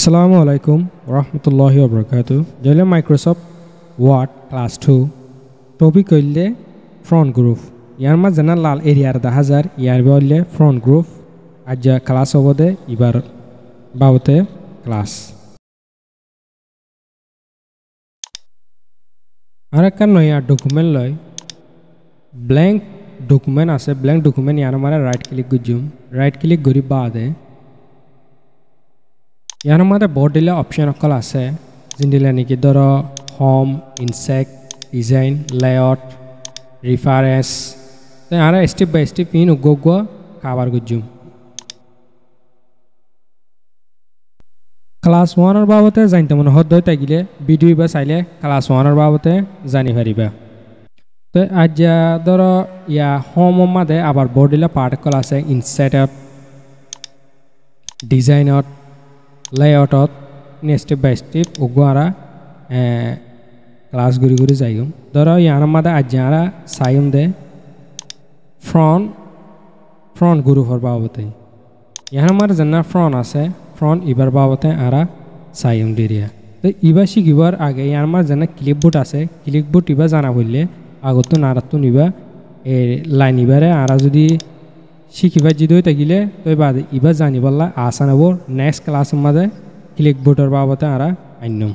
Assalamu alaikum warahmatullahi wabarakatuh. Jale Microsoft Word class 2 topic hoile front group. Yar ma jana lal area da hazar yar hoile front group aja class obode ibar baute class. Arakkan noya document loy blank document ase blank document yar mara right click gori baade ইয়াৰ মতে বহুত দিলে option অকল আছে জিন্দিলে নেকি ধৰ home insert design layout reference তে আরা স্টেপ বাই স্টেপ ইন উগগো কভার গজুম ক্লাস 1 এর বাবতে জানতে মন হদ হই তাগিলে ভিডিও বা চাইলে ক্লাস 1 এর বাবতে জানি পারিবা তে আজ ধর ইয়া হোম মধ্যে আবার বহুত দিলে পার্ট অকল আছে ইনসেটআপ ডিজাইনত layout step by step ogwara class guri jaigum doro yana mada ajara sayum de front guru for babote yana mar janna front ase front ibar babote ara sayum diria to iba shigibar age yana mar janna clipboard ase clipboard iba jana bolle agotun aratun iba e line ibare ara jodi শিকিবা জিদই তাগিলে তই বাদ ইবা জানিবলা আসানাবো next class মধ্যে ক্লিকবোর্ডের বাবতে আরা আইনম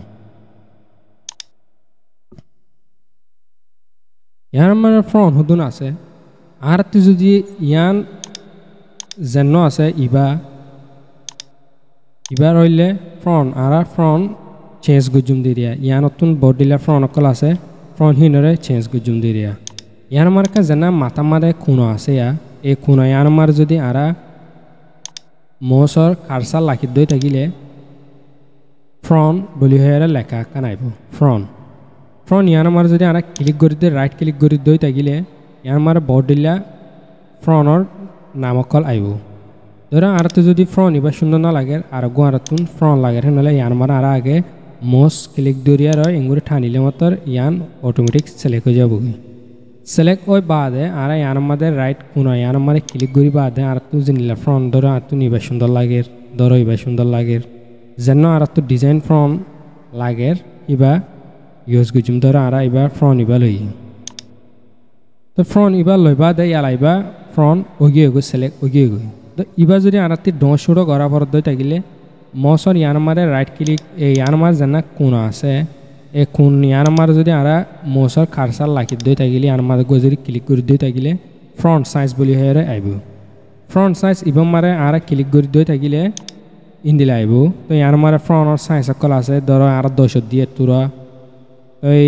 ইয়ার মানে front হুদুন আছে আর তুই যদি ইয়ান জেন আছে ইবা রইলে ফ্রন্ট আরা ফ্রন্ট চেঞ্জ গুজুম দিরিয়া ইয়ান নতুন বডিলা ফ্রন্ট অকল আছে ফ্রন্ট হিনরে চেঞ্জ গুজুম দিরিয়া ইয়ার মার্কা জানা মাথা মারে খুনো আছে ইয়া এই খুনায়ান মার যদি আরা মোসর কারসাল লাখি দই থাকিলে ফ্রন্ট বলি হয়ে লেখা কানাইব ফ্রন্ট ইয়ান মার যদি আরা ক্লিক করি দে রাইট ক্লিক করি দই থাকিলে ইয়ান মার বডিলা ফ্রন্টর নামকল আইব ধরা আর তো যদি ফ্রন্ট ইবা সুন্দর না লাগে আর গো আর তুন ফ্রন্ট লাগে হলে ইয়ান মার আর আগে মোস ক্লিক দরিয়া রয় এঙ্গুরি ঠানিলে মতর ইয়ান অটোমেটিক সিলেক্ট হয়ে যাব select ওই বাদে আর ইয়ার মধ্যে রাইট কোনা ইয়ার মধ্যে ক্লিক করি বাদে আর তো জিনিলা ফ্রন্ট ধরো আর তো নিবা সুন্দর লাগে ধরো ইবা সুন্দর লাগে যেন আর তো ডিজাইন ফ্রন্ট লাগে ইবা ইউজ গুজুম ধরো আর ইবা ফ্রন্ট ইবা লই তো ফ্রন্ট ইবা লই বাদে ইয়ালাইবা ফ্রন্ট ওগিয়ে গো সিলেক্ট ওগিয়ে গো তো ইবা যদি আর তি ডো শুরু করা পর দই থাকিলে মসর ইয়ার মধ্যে রাইট ক্লিক এই ইয়ার মধ্যে যেন কোনা আছে এ কোন ইয়ার মার যদি আরা মোসর কারসাল লাখি দই থাকিলে আর মার গজরি ক্লিক করে দই থাকিলে ফ্রন্ট সাইজ বলি হয়ে আইব ফ্রন্ট সাইজ ইবম মারে আরা ক্লিক করে দই থাকিলে ইন্দিলে আইব তো ইয়ার মারে ফ্রন্টর সাইজ সকল আছে ধর আর 200 দিয়ে তুরা ওই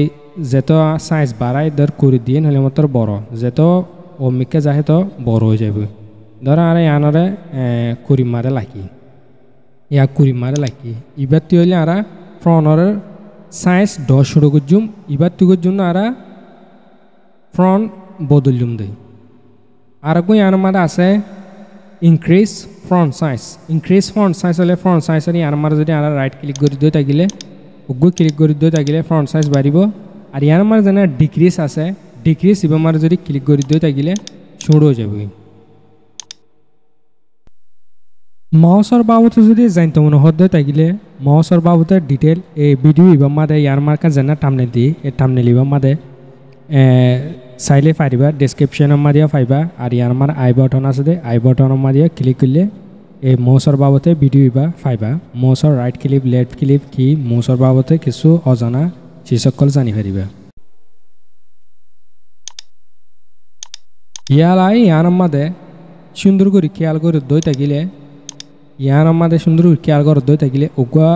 যেত সাইজ বাড়াই ধর করে দিয়ে হলে মতর বড় যেত অমিকে যাহে তো বড় হয়ে যাবে ধর আর ইয়ানরে কুড়ি মারে লাখি ইয়া কুড়ি মারে লাখি ইবার তুই হইলে আরা ফ্রন্টর সাইজ 10 শুরু করজুম ইবার তুগের জন্য আরা ফ্রন্ট বদলজুম দেই আর কই আর মারা আছে ইনক্রিজ ফ্রন্ট সাইজ হলে ফ্রন্ট সাইজ এর আর মারা যদি আরা রাইট ক্লিক করে দই থাকিলে ওগো ক্লিক করে দই থাকিলে ফ্রন্ট সাইজ বাড়িব আর ইয়ার মারা জানা ডিক্রিজ আছে ডিক্রিজ ইবা মারা যদি ক্লিক করে দই থাকিলে শুরু হয়ে যাবে মাউসর বাবতে যদি জানতে মনে হদ থাকিলে মাউসর বাবতে ডিটেল এই ভিডিও ইবা মাদে ইয়ার মার্কা জানা টামনে দি এই টামনে লিবা মাদে চাইলে পারিবা ডেসক্রিপশনের মাদিয়া পাইবা আর ইয়ার মার আই বাটন আছে দে আই বাটনের মাদিয়া ক্লিক করলে এই মাউসর বাবতে ভিডিও ইবা পাইবা মাউসর রাইট ক্লিক লেফট ক্লিক কি মাউসর বাবতে কিছু অজানা সে সকল জানি পারিবা ইয়ালাই ইয়ার মাদে সুন্দর করে খেয়াল করে দই থাকিলে ইয়ার আমাদের সুন্দর খেয়াল করে দই থাকিলে ওগা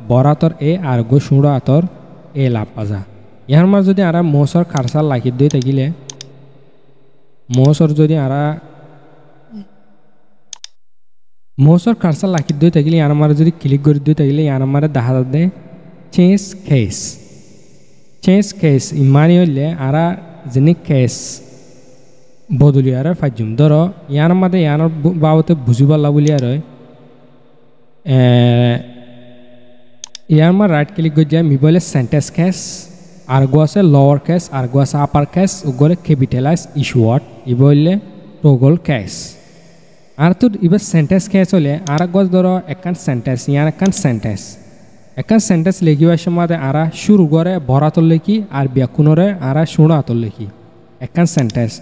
বরাতর এ আর গো সুড়ো আতর এ লাভ পাজা ইয়ার মার যদি আরা মোসর কারসাল লাখি দই থাকিলে মোসর যদি আরা মোসর কারসাল লাখি দই থাকিলে ইয়ার মার যদি ক্লিক করে দই থাকিলে ইয়ার মারে দেখা দে চেঞ্জ কেস ইমানি হইলে আরা যিনি কেস বদলি আর ফাইজুম ধরো ইয়ার মাদে ইয়ার বাবতে বুঝিবাল্লা বলি আর ইয়ার মার রাইট ক্লিক করে যায় মিবলে সেন্টেন্স কেস আর গো আছে লোয়ার কেস আর গো আছে আপার কেস ওগলে ক্যাপিটালাইজ ইস্যু ওয়ার্ড ই বললে টগল কেস আর তো এবার সেন্টেন্স খেয়ে চলে আর গছ ধরো একখান সেন্টেন্স ইয়ার একখান সেন্টেন্স লেখিবার সময় আরা শুরু করে বরাতর লেখি আর ব্যাকুণরে আরা শুণাতর লেখি একখান সেন্টেন্স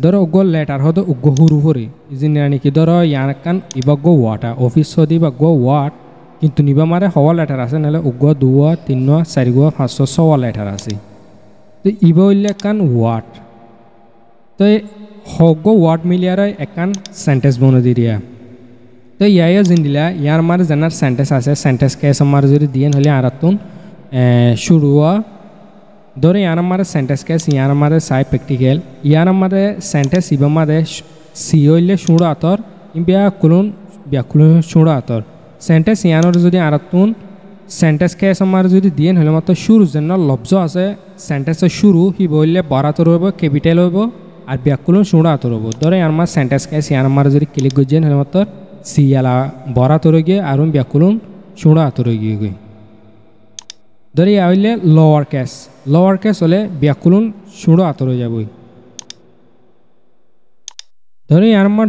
ধরো উগ্র লেটার হতো উগ্র হুরু হরে ইজিনিয়ার নাকি ধরো ইয়ার একখান ইবাগ্য ওয়াটা অফিস হদি বাগ্য ওয়াট কিন্তু নিবা মারে হওয়া লেটার আছে নাহলে উগ্র 2 3 4 5 6 লেটার আছে তো ইবা হইলে একখান ওয়াট তো হগ্য ওয়াট মিলিয়ার একখান সেন্টেন্স বনে দিয়া তো ইয়াইও জিন্দিলা ইয়ার মারে জানার সেন্টেন্স আছে সেন্টেন্স কেস আমার যদি দিয়ে হলে আরাতুন শুরু ধরে ইয়ার মারে সেন্টেন্স কেস ইয়ার মারে সাই প্র্যাকটিক্যাল ইয়ার মারে সেন্টেন্স ইবা মারে সি হইলে শুরু আতর ব্যাকুলন শুরু আতর সেন্টেন্স ইয়ানোর যদি আরাতুন সেন্টেন্স কেস আমার যদি দিয়ে হলে মাত্র শুরু যেন লব্জ আছে সেন্টেন্সের শুরু হি বললে বরাতর হইব ক্যাপিটাল হইব আর ব্যাকুলন শুরু আতর হইব ধরে ইয়ার মার সেন্টেন্স কেস ইয়ার মারে যদি ক্লিক করছেন হলে মাত্র সিয়ালা বরাতর গিয়ে আর ব্যাকুলন শুরু আতর গিয়ে গই ধরে ইয়া হইলে লোয়ার কেস হলে ব্যাকুলন শুরু আতর হয়ে যাবই ধরে ইয়ার মার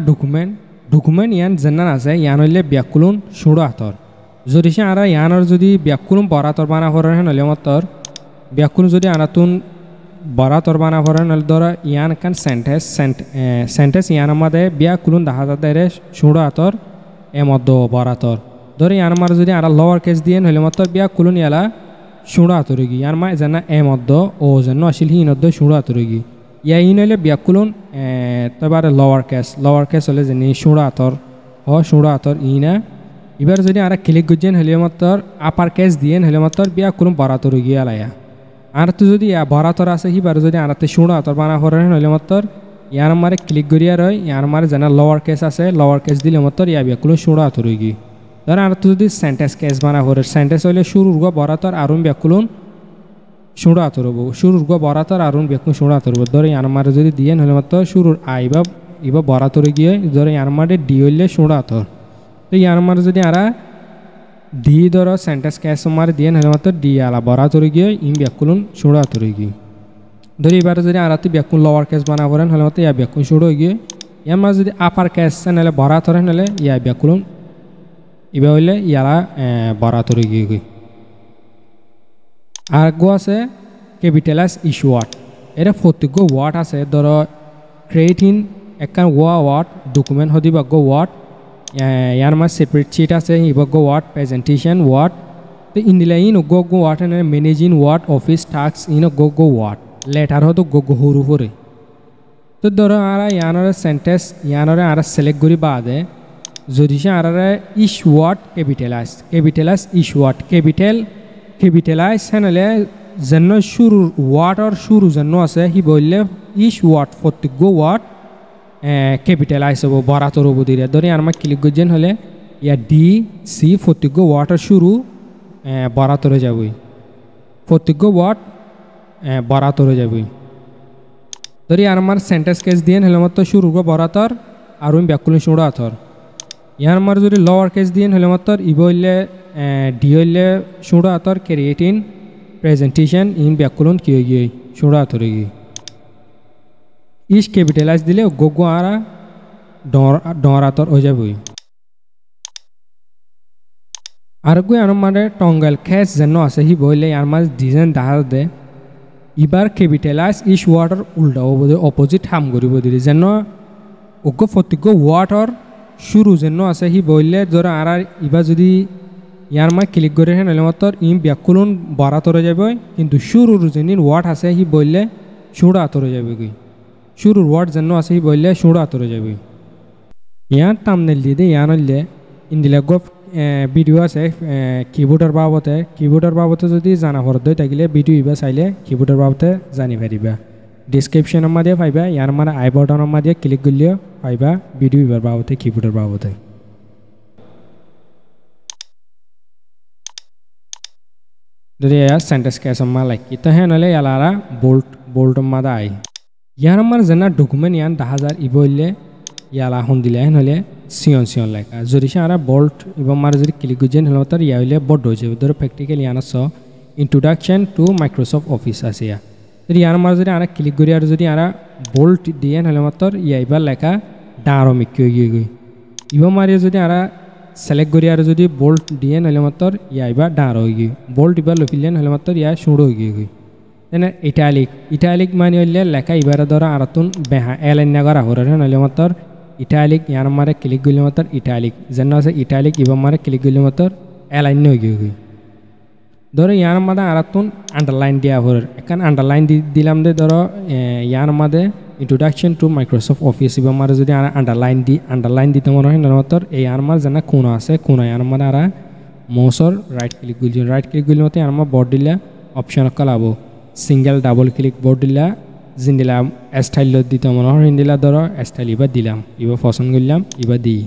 ডকুমেন্ট ইয়ান যেন আছে ইয়ান হইলে ব্যাকুলন শুরু আতর যদি সে আর ইয়ানোর যদি ব্যাকুলন বরাতর বানা করেন হলে মাত্র ব্যাকুলন যদি আনাতুন বরাতর বানা করেন হলে ধরো ইয়ান কান সেন্টেন্স ইয়ান আমাদের ব্যাকুলন দেখা যাতে শুরু আতর মধ্য বরাতর ধরে ইয়ান আমার যদি আর লোয়ার কেস দিয়ে হলে মাত্র ব্যাকুলন ইয়ালা শুরু আতর গি ইয়ার মা যেন মধ্য ও যেন আসিল হি নদ্য শুরু আতর গি ইয়া ইন হলে ব্যাকুলন তবে লোয়ার কেস হলে যেন শুরু আতর ইনা এবার যদি আর ক্লিক করছেন হলে মাত্র আপার কেস দিয়ে হলে মাত্র ব্যাকুলন বরাতর গিয়ে আলাইয়া আর তো যদি বরাতর আছে সিবার যদি আনাতে শুরু আতর বানা করেন হলে মাত্র ইয়ার মারে ক্লিক করিয়া রয় ইয়ার মারে যেন লোয়ার কেস আছে লোয়ার কেস দিলে মাত্র ইয়া ব্যাকুলন শুরু আতর গিয়ে ধর আর তো যদি সেন্টেন্স কেস বানা করে সেন্টেন্স হইলে শুরুর বরাতর আরুন ব্যাকুলন শুরু আতর হবো শুরুর বরাতর আরুন ব্যাকুলন শুরু আতর হবো ধরে ইয়ার মারে যদি দিয়ে হলে মাত্র শুরুর ইবা বরাতর গিয়ে ধরে ইয়ার মারে ডি হইলে শুরু আতর তো ইয়ার মারে যদি আরা ডি ধরো সেন্টেন্স কেস মারে দিয়ে হলে মাত্র ডি আলা বরাতর গিয়ে ইন ব্যাকুলন শুরু আতর গিয়ে ধরে এবার যদি আরাতে ব্যাকুলন লোয়ার কেস বানা করেন হলে মাত্র ইয়া ব্যাকুলন শুরু হয়ে গিয়ে ইয়ার মারে যদি আপার কেস নাহলে বরাতর হলে ইয়া ব্যাকুলন এবার হইলে ইয়ারা বরাতর গিয়ে আর গো আছে ক্যাপিটালাইজ ইস্যু ওয়ার্ড এটা প্রত্যেক ওয়ার্ড আছে ধরো ক্রিয়েটিং একখান ওয়ার্ড ডকুমেন্ট হদিবা গো ওয়ার্ড ইয়ার মাঝে সেপারেট শিট আছে ইবা গো ওয়ার্ড প্রেজেন্টেশন ওয়ার্ড তো ইন্দিলা ইন গো word managing word office task ইন গো ওয়ার্ড লেটার হতো গো হরু করে তো ধরো আর ইয়ানোর সেন্টেন্স ইয়ানোর আর সিলেক্ট করি বাদে যদি সে আর ইস ওয়ার্ড ক্যাপিটালাইজ ইস ওয়ার্ড ক্যাপিটালাইজ হলে যেন শুরুর ওয়ার্ডর শুরু যেন আছে সি বললে ইস ওয়ার্ড প্রত্যেক ওয়ার্ড ক্যাপিটালাইজ হব বরাতর হব দিয়ে ধরে আমার ক্লিক করছেন হলে ইয়া ডি সি প্রত্যেক ওয়ার্ডর শুরু বরাতরে যাবই প্রত্যেক ওয়ার্ড বরাতরে যাবই ধরি আমার সেন্টেন্স কেস দিয়ে হলে মাত্র শুরু বরাতর আর ব্যাকুলন শুরু আতর ইয়ার মার যদি লোয়ার কেস দিয়ে হলে মাত্র ইব হইলে ডি হইলে শুরু আতর ক্রিয়েটিং প্রেজেন্টেশন ইন ব্যাকুলন কি হয়ে গিয়ে শুরু আতরে গিয়ে ইস ক্যাপিটালাইজ দিলে গো আরা ডর আতর হয়ে যাবে আর গো আর মানে টঙ্গল খেস যেন আছে হি বইলে আর মাঝ ডিজাইন দেখা দে এবার ক্যাপিটালাইজ ইস ওয়ার্ডর উল্টা অপোজিট হাম করিব দিলে যেন ওগো প্রত্যেক ওয়ার্ডর শুরু যেন আছে হি বললে ধরো আর এবার যদি ইয়ার মাঝ ক্লিক করে হেন মাত্র ইম ব্যাকুলন বরাতরে যাবে কিন্তু শুরুর যেন ওয়ার্ড আছে হি বললে শুরু আতরে যাবে কি শুরুর ওয়ার্ড যেন আছে হি বললে শুরু আতরে যাবে ইয়ার টামনেল দিয়ে ইয়ার হইলে ইন্দিলা গো ভিডিও আছে কিবোর্ডের বাবতে যদি জানা পড়তে থাকিলে ভিডিও ইবা চাইলে কিবোর্ডের বাবতে জানি পারিবা ডিসক্রিপশনের মাঝে পাইবা ইয়ার মানে আই বটনের মাঝে ক্লিক করলেও পাইবা ভিডিও ইবার বাবতে কিবোর্ডের বাবতে যদি সেন্টেন্স কেস লাইকি তো হ্যাঁ নলে ইয়ালারা বোল্ট মাদা আই ইয়ার আমার যেনা ডকুমেন্ট ইয়ান 10,000 ইবইলে ইয়ালা হন দিলে হ্যাঁ নলে সিয়ন লেখা যদি সে আর বোল্ট এবং মার যদি ক্লিক করছেন হলে তার ইয়া হইলে বড় হয়ে যাবে ধরো প্র্যাকটিক্যাল ইয়ান ইন্ট্রোডাকশন টু মাইক্রোসফট অফিস আছে ইয়া যদি ইয়ার মার যদি আর ক্লিক করি আর যদি আর বোল্ট দিয়ে হলে মাত্র ইয়া এবার লেখা ডাঁড়ো মিক্কি হয়ে গিয়ে ইবা মারিয়ে যদি আরা সিলেক্ট করি আর যদি বোল্ট দিয়ে নইলে মাত্র ইয়া ইবা ডাঁড় হয়ে গিয়ে বোল্ট ইবা লফিলে নইলে মাত্র ইয়া সুড়ো হয়ে গিয়ে তেনে ইটালিক মানে হইলে লেখা ইবারে ধরো আরাতুন বেহা এলাইন করা হরে নইলে মাত্র ইটালিক ইয়ার মারে ক্লিক করলে মাত্র ইটালিক যেন আছে ইটালিক ইবা মারে ক্লিক করলে মাত্র এলাইন হয়ে গিয়ে ধরো ইয়ার মাদে আরাতুন আন্ডারলাইন দিয়া হরে এখান আন্ডারলাইন দিলাম দে ধরো ইয়ার মাদে ইন্ট্রোডাকশন টু মাইক্রোসফট অফিস ইবা মারে যদি আন্ডারলাইন দিতে মনে হয় মাত্র এই আর মার যেন কোন আছে কোন ইয়ার মারে আরা মৌসর রাইট ক্লিক করলে মতো ইয়ার মার বোর্ড দিলে অপশন কলাবো সিঙ্গেল ডাবল ক্লিক বোর্ড দিলা জিন্দিলা স্টাইল দিতে মনে হয় হিন্দিলা ধরো স্টাইল ইবা দিলাম ইবা পছন্দ করলাম ইবা দিই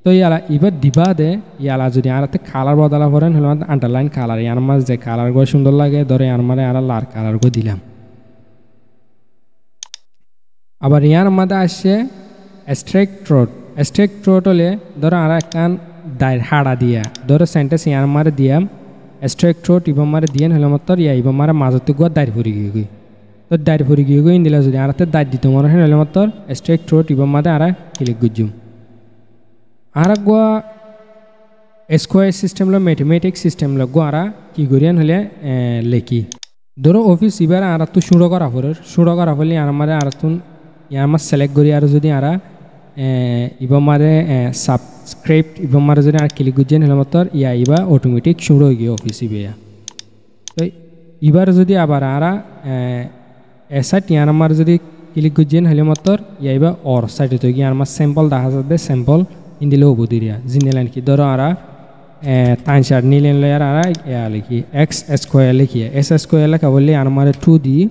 তো ইয়ালা ইবা দিবা দে ইয়ালা যদি আরাতে কালার বদলা করেন হলে আন্ডারলাইন কালার ইয়ার মাঝ যে কালার গো সুন্দর লাগে ধরো ইয়ার মারে আরা লাল কালার গো দিলাম আবার ইয়ার মাঝে আসছে স্ট্রেক ট্রোট হলে ধরো আরা একখান দায়ের হাড়া দিয়া ধরো সেন্টেন্স ইয়ার মারে দিয়াম স্ট্রেক ট্রোট ইবা মারে দিয়ে হলে মাত্র ইয়া ইবা মারে মাজতে গোয়া দায়ের ফুরি গিয়ে তো দায়ের ফুরি গিয়ে ইন্দিলা যদি আরাতে দায়ের দিতে মনে হয় হলে মাত্র স্ট্রেক ট্রোট ইবা মাদে আরা ক্লিক গুজুম আর গোয়া স্কোয়ার সিস্টেমলো ম্যাথমেটিক সিস্টেমলো গো আরা কি করিয়ান হলে লেখি ধরো অফিস ইবার আর তো সুড়ো করা ফলে আমার আর তুন আমার সিলেক্ট করি আর যদি আরা ইবা মারে সাবস্ক্রাইব ইবা মারে যদি আর ক্লিক গুজেন হলে মাত্র ইয়া ইবা অটোমেটিক সুড়ো হয়ে গিয়ে অফিস ইবেয়া তো ইবার যদি আবার আরা এসাইট ইয়ার আমার যদি ক্লিক গুজেন হলে মাত্র ইয়া ইবা অর সাইডে তো গিয়ে আমার স্যাম্পল দেখা যাবে স্যাম্পল ইন্দিলে হবো দিরিয়া জিন্দিলেন কি ধরো আরা তাই চার নিলেন লয়ার আরা ইয়া লিখি এক্স স্কোয়ার লিখিয়ে স্কোয়ার লেখা বললে আমার 2 দিই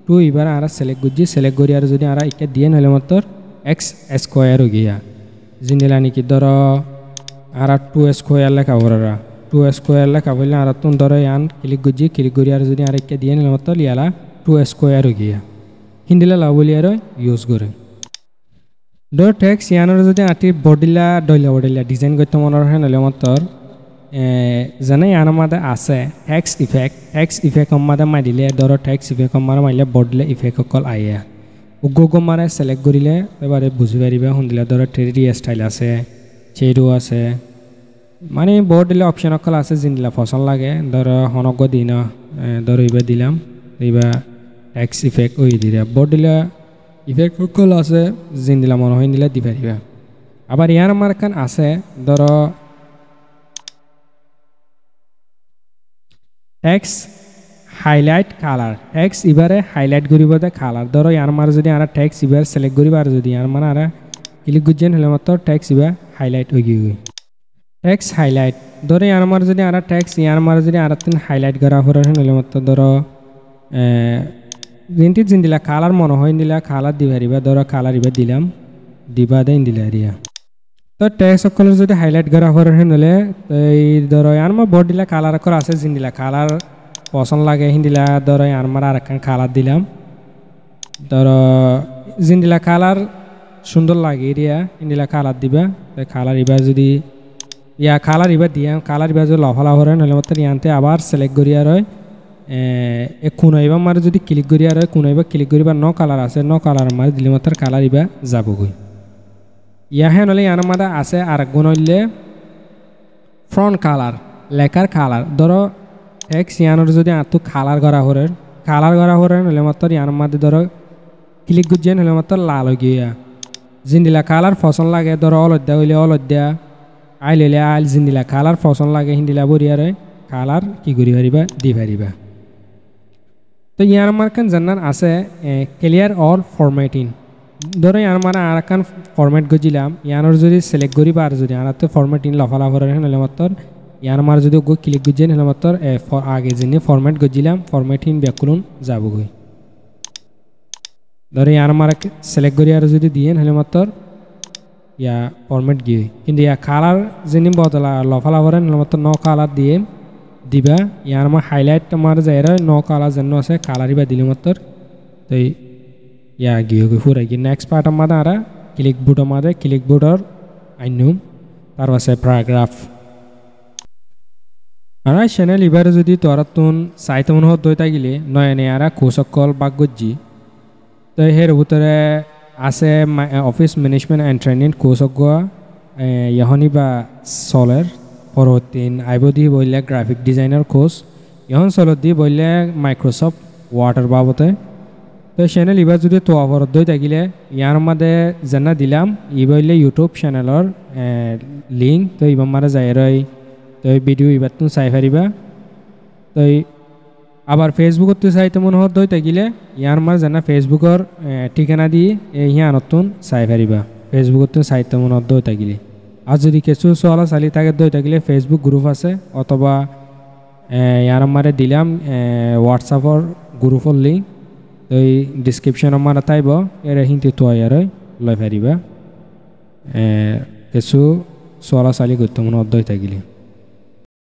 2 এবার আরা সিলেক্ট করি আর যদি আরা ইকে দিয়ে নইলে মাত্র এক্স স্কোয়ার হয়ে গিয়া জিন্দিলেন কি ধরো আরা 2 স্কোয়ার লেখা ওরা 2 স্কোয়ার লেখা বললে আর তুন ধরো ইয়ান ক্লিক করি আর যদি আর ইকে দিয়ে নইলে মাত্র ইয়ালা 2 স্কোয়ার হয়ে গিয়া হিন্দিলা লাভ বলি আর ইউজ করে ধর টেক্স ইয়ানোর যদি আটি বডিলা বডিলা ডিজাইন করতে মনে হয় নইলে মাত্র জানে ইয়ার মাদে আছে টেক্স ইফেক্ট মাদে মাৰিলে ধৰো টেক্স ইফেক্ট মাৰিলে বডিলে ইফেক্ট অকল আয়ে উগো মারে সিলেক্ট করিলে এবারে বুঝি পারিবা শুনিলে ধরো 3D স্টাইল আছে চেরু আছে মানে বডিলে অপশন অকল আছে জিনিলা পছন্দ লাগে ধরো হনক দিন ধরো ইবা দিলাম ইবা টেক্স ইফেক্ট ওই দিলা বডিলা ইফেক্ট অকল আছে জিনিলা মনে হয় দিলে দি পারিবা আবার ইয়ার আমার কান আছে ধরো টেক্স হাইলাইট কালার টেক্স ইবারে হাইলাইট করিব দে কালার ধরো ইয়ার মার যদি আর টেক্স ইবার সিলেক্ট করিব আর যদি ইয়ার মানে আর ক্লিক গুজেন হলে মাত্র টেক্স ইবা হাইলাইট হয়ে গিয়ে টেক্স হাইলাইট ধরো ইয়ার মার যদি আর টেক্স ইয়ার মার যদি আর তিন হাইলাইট করা হরে হলে মাত্র ধরো জিনটি দিলা কালার মনে হয় দিলা কালার দি পারিবা ধরো কালার ইবা দিলাম দিবা দেন দিলা এরিয়া তো টেক্স সকলের যদি হাইলাইট করা হরে হলে তো এই ধরো ইয়ার মার বোর্ড দিলা কালার করা আছে জিনদিলা কালার পছন্দ লাগে হিন্দিলা ধরো আমার আর একটা কালার দিলাম ধরো জিন্দিলা কালার সুন্দর লাগে এরিয়া হিন্দিলা কালার দিবা কালার এবার যদি ইয়া কালার এবার দিয়া কালার এবার যদি লফালা হরে নহলে মাত্র ইয়াতে আবার সিলেক্ট করি আর কোন এবার আমার যদি ক্লিক করি আর কোন এবার ক্লিক করিবার ন কালার আছে ন কালার আমার দিলে মাত্র কালার এবার যাবগৈ ইয়াহে নহলে ইয়ার মাদা আছে আর গুণ হইলে ফ্রন্ট কালার লেখার কালার ধরো টেক্স ইয়ানোর যদি আতো কালার করা হরে হলে মাত্র ইয়ার মধ্যে ধরো ক্লিক গুজেন হলে মাত্র লাল হয়ে গিয়া জিন্দিলা কালার পছন্দ লাগে ধরো অলদ্যা হইলে অলদ্যা আইল হইলে আইল জিন্দিলা কালার পছন্দ লাগে হিন্দিলা বরিয়ারে কালার কি করি পারিবা দি পারিবা তো ইয়ার আমার কান জানার আছে ক্লিয়ার অর ফরম্যাটিং ধরো ইয়ার মানে আর কান ফরম্যাট গজিলাম ইয়ানোর যদি সিলেক্ট করি আর যদি আর তো ফরম্যাটিং লফালা হরে হলে মাত্র ইয়ার মার যদি গো ক্লিক গুজেন হলে মাত্র আগে যিনি ফরম্যাট গজিলাম ফরম্যাটিং ব্যাকরণ যাবগৈ ধরো ইয়ার মার সিলেক্ট করি আর যদি দিয়ে হলে মাত্র ইয়া ফরম্যাট গিয়ে কিন্তু ইয়া কালার যিনি বদলা লফালা করেন হলে মাত্র ন কালার দিয়ে দিবা ইয়ার মার হাইলাইট আমার যাই ন কালার যেন আছে কালারই বা দিলে মাত্র তো ইয়া গিয়ে ফুরাই গিয়ে নেক্সট পার্ট আমাদের আর ক্লিক বোর্ড আমাদের ক্লিক বোর্ডর আইনুম তার আছে প্যারাগ্রাফ আর চ্যানেল এবারে যদি তোরা তুন চাইতে মনে হত দইতা গেলে নয় নে আর কোসকল বাক গজ্জি তো এর ভিতরে আছে office management and training course ইহনি বা চলের পরবর্তীন আইব দি বললে গ্রাফিক ডিজাইনার কোর্স ইহন চলত দি বললে মাইক্রোসফট ওয়ার্ডের বাবতে তো চ্যানেল এবার যদি তো অবরোধ হয়ে থাকিলে ইয়ার মধ্যে জানা দিলাম ই বললে ইউটিউব চ্যানেলের লিঙ্ক তো ইবার মারা যাই রই তো ভিডিও এবার তুমি চাই পারিবা তো আবার ফেসবুকত তো চাইতে মনে হত হয়ে থাকিলে ইয়ার মারা জানা ফেসবুকের ঠিকানা দিয়ে ইয়া নতুন চাই পারিবা ফেসবুকত তুমি চাইতে মনে হত হয়ে থাকিলে আর যদি কিছু চলা চালি থাকে হয়ে থাকিলে ফেসবুক গ্রুপ আছে অথবা ইয়ার মারে দিলাম হোয়াটসঅ্যাপর গ্রুপের লিঙ্ক তো এই ডিসক্রিপশন আমার তাইব এর হিন্দি তো আর লই পারিবা কিছু চলা চালি করতে মনে অর্ধ হয়ে থাকিলে